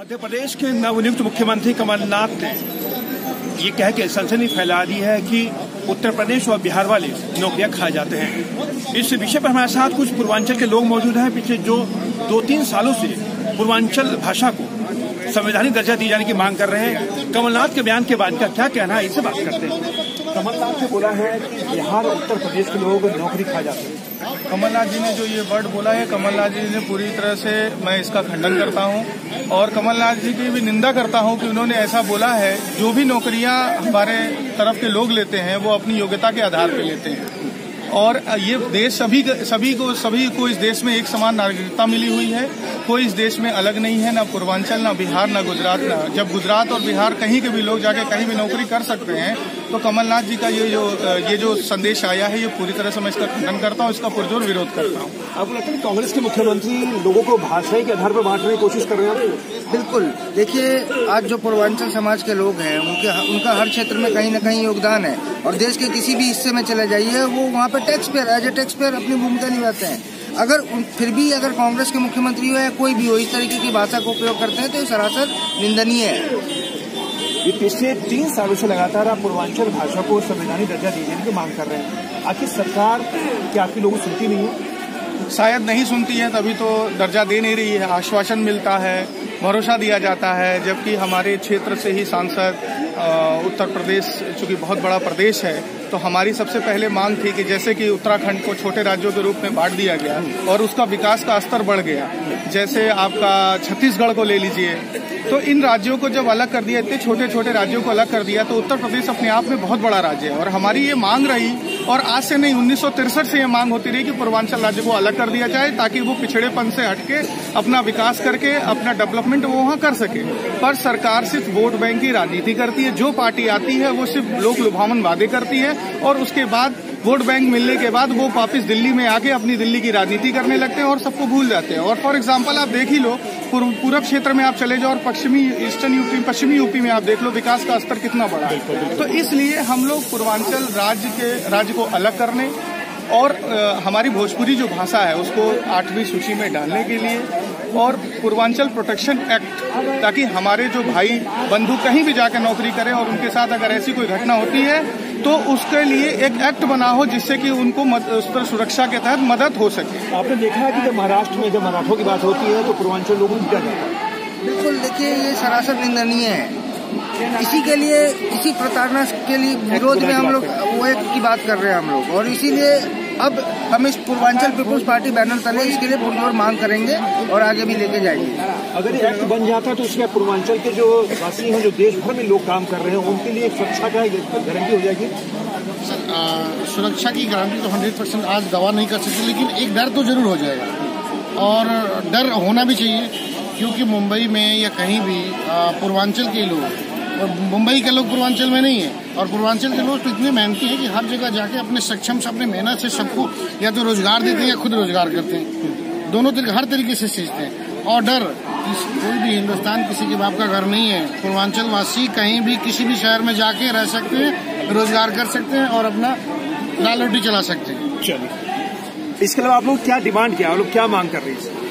मध्य प्रदेश के नवनियुक्त मुख्यमंत्री कमलनाथ ने ये कह के सनसनी फैला दी है कि उत्तर प्रदेश और बिहार वाले नौकरियां खाए जाते हैं। इस विषय पर हमारे साथ कुछ पूर्वांचल के लोग मौजूद हैं, पिछले जो 2-3 सालों से पूर्वांचल भाषा को संवैधानिक दर्जा दिए जाने की मांग कर रहे हैं। कमलनाथ के बयान के बाद का क्या कहना है, इससे बात करते हैं। कमलनाथ ने बोला है कि बिहार और उत्तर प्रदेश के लोग नौकरी खा जाते हैं। कमलनाथ जी ने जो ये वर्ड बोला है, कमलनाथ जी ने पूरी तरह से मैं इसका खंडन करता हूं और कमलनाथ जी की भी निंदा करता हूं कि उन्होंने ऐसा बोला है। जो भी नौकरियां हमारे तरफ के लोग लेते हैं वो अपनी योग्यता के आधार पर लेते हैं और ये देश सभी को इस देश में एक समान नागरिकता मिली हुई है। कोई इस देश में अलग नहीं है, ना पूर्वांचल, ना बिहार, ना गुजरात। जब गुजरात और बिहार कहीं के भी लोग जाके कहीं भी नौकरी कर सकते हैं, तो कमलनाथ जी का ये जो संदेश आया है, ये पूरी तरह से मैं इसका खंडन करता हूँ, इसका पुरजोर विरोध करता हूँ। आपको लगता है कांग्रेस के मुख्यमंत्री लोगों को भाषाई के आधार पर बांटने की कोशिश कर रहे हैं? बिल्कुल। देखिए, आज जो पूर्वांचल समाज के लोग हैं उनका हर क्षेत्र में कहीं न कहीं योगदान है और देश के किसी भी हिस्से में चले जाइए, वो वहाँ पे एज ए टैक्स पेयर अपनी भूमिका निभाते हैं। फिर भी अगर कांग्रेस के मुख्यमंत्री हो या कोई भी हो इस तरीके की भाषा का उपयोग करते हैं तो ये सरासर निंदनीय है। ये पिछले 3 सालों से लगातार आप पूर्वांचल भाषा को संवैधानिक दर्जा दिए जाने की मांग कर रहे हैं। आखिर सरकार क्या आपकी लोगों को सुनती नहीं है? शायद नहीं सुनती है, तभी तो दर्जा दे नहीं रही है। आश्वासन मिलता है, भरोसा दिया जाता है, जबकि हमारे क्षेत्र से ही सांसद उत्तर प्रदेश चूंकि बहुत बड़ा प्रदेश है, तो हमारी सबसे पहले मांग थी कि जैसे कि उत्तराखंड को छोटे राज्यों के रूप में बांट दिया गया और उसका विकास का स्तर बढ़ गया, जैसे आपका छत्तीसगढ़ को ले लीजिए, तो इन राज्यों को जब अलग कर दिया, इतने छोटे छोटे राज्यों को अलग कर दिया, तो उत्तर प्रदेश अपने आप में बहुत बड़ा राज्य है। और हमारी ये मांग रही, और आज से नहीं 1963 से ये मांग होती रही कि पूर्वांचल राज्य को अलग कर दिया जाए ताकि वो पिछड़ेपन से हटके अपना विकास करके अपना डेवलपमेंट वो वहाँ कर सके। पर सरकार सिर्फ वोट बैंक की राजनीति करती है। जो पार्टी आती है वो सिर्फ लोक लुभावन वादे करती है और उसके बाद वोट बैंक मिलने के बाद वो वापस दिल्ली में आके अपनी दिल्ली की राजनीति करने लगते हैं और सबको भूल जाते हैं। और फॉर एग्जांपल आप देख ही लो, पूर्व क्षेत्र में आप चले जाओ और पश्चिमी यूपी में आप देख लो विकास का स्तर कितना बड़ा है। तो इसलिए हम लोग पूर्वांचल राज्य को अलग करने और हमारी भोजपुरी जो भाषा है उसको 8वीं सूची में डालने के लिए और पूर्वांचल प्रोटेक्शन एक्ट, ताकि हमारे जो भाई बंधु कहीं भी जाकर नौकरी करें और उनके साथ अगर ऐसी कोई घटना होती है तो उसके लिए एक एक्ट बना हो जिससे कि उनको उस पर सुरक्षा के तहत मदद हो सके। आपने देखा है कि जब महाराष्ट्र में जब मराठों की बात होती है तो पूर्वांचल लोगों को क्या जाता है? बिल्कुल। देखिए, ये सरासर निंदनीय है। इसी प्रताड़ना के लिए विरोध में हम लोग वो एक की बात कर रहे हैं हम लोग, और इसीलिए अब हम इस पूर्वांचल पीपुल्स पार्टी बैनर तले इसके लिए पुरजोर मांग करेंगे और आगे भी लेके जाएंगे। अगर ये एक्ट बन जाता तो उसमें पूर्वांचल के जो वासी हैं, जो देश भर में लोग काम कर रहे हैं, उनके लिए सुरक्षा का गारंटी हो जाएगी। सुरक्षा की गारंटी तो 100% आज दवा नहीं कर सकते, लेकिन एक डर तो जरूर हो जाएगा और डर होना भी चाहिए, क्योंकि मुंबई में या कहीं भी पूर्वांचल के लोग, और मुंबई के लोग पूर्वांचल में नहीं है, और पूर्वांचल के लोग तो इतने मेहनती हैं कि हर जगह जाके अपने सक्षम से अपने मेहनत से सबको या तो रोजगार देते हैं या खुद रोजगार करते हैं। दोनों हर तरीके से सीखते हैं। और डर, कोई भी हिंदुस्तान किसी के बाप का घर नहीं है। पूर्वांचल वासी कहीं भी किसी भी शहर में जाके रह सकते हैं, रोजगार कर सकते हैं और अपना दाल रोटी चला सकते हैं। चलिए, इसके अलावा आप लोग क्या डिमांड किया, आप लोग क्या मांग कर रही है?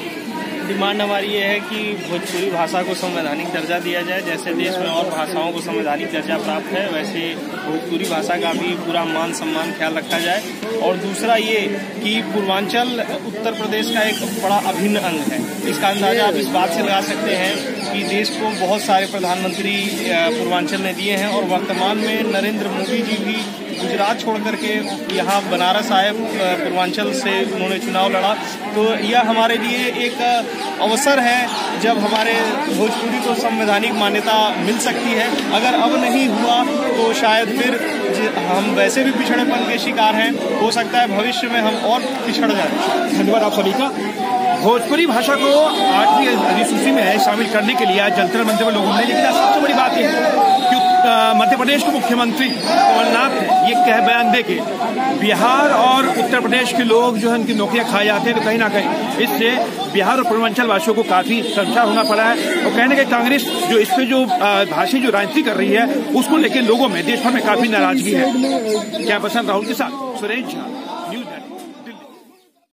डिमांड हमारी ये है कि भोजपुरी भाषा को संवैधानिक दर्जा दिया जाए। जैसे देश में और भाषाओं को संवैधानिक दर्जा प्राप्त है, वैसे भोजपुरी भाषा का भी पूरा मान सम्मान ख्याल रखा जाए। और दूसरा ये कि पूर्वांचल उत्तर प्रदेश का एक बड़ा अभिन्न अंग है। इसका अंदाजा आप इस बात से लगा सकते हैं कि देश को बहुत सारे प्रधानमंत्री पूर्वांचल ने दिए हैं और वर्तमान में नरेंद्र मोदी जी भी गुजरात छोड़ करके यहाँ बनारस आए, पूर्वांचल से उन्होंने चुनाव लड़ा। तो यह हमारे लिए एक अवसर है जब हमारे भोजपुरी को संवैधानिक मान्यता मिल सकती है। अगर अब नहीं हुआ तो शायद फिर हम वैसे भी पिछड़ेपन के शिकार हैं, हो सकता है भविष्य में हम और पिछड़ जाएं। धन्यवाद आप सभी का। भोजपुरी भाषा को 8वीं अधिसूची में शामिल करने के लिए आज जंतर मंतर में लोगों ने, लेकिन सबसे बड़ी बात यह है कि मध्य प्रदेश के मुख्यमंत्री कमलनाथ ने ये बयान दे के बिहार और उत्तर प्रदेश के लोग जो है उनकी नौकरियां खाए जाते हैं, तो कहीं ना कहीं इससे बिहार और पूर्वांचल वासियों को काफी समस्या होना पड़ा है। और कहने के कांग्रेस जो इस पे जो भाषी जो राजनीति कर रही है उसको लेकर लोगों में देश भर में काफी नाराजगी है। क्या पसंद राहुल के साथ सुरेश झा।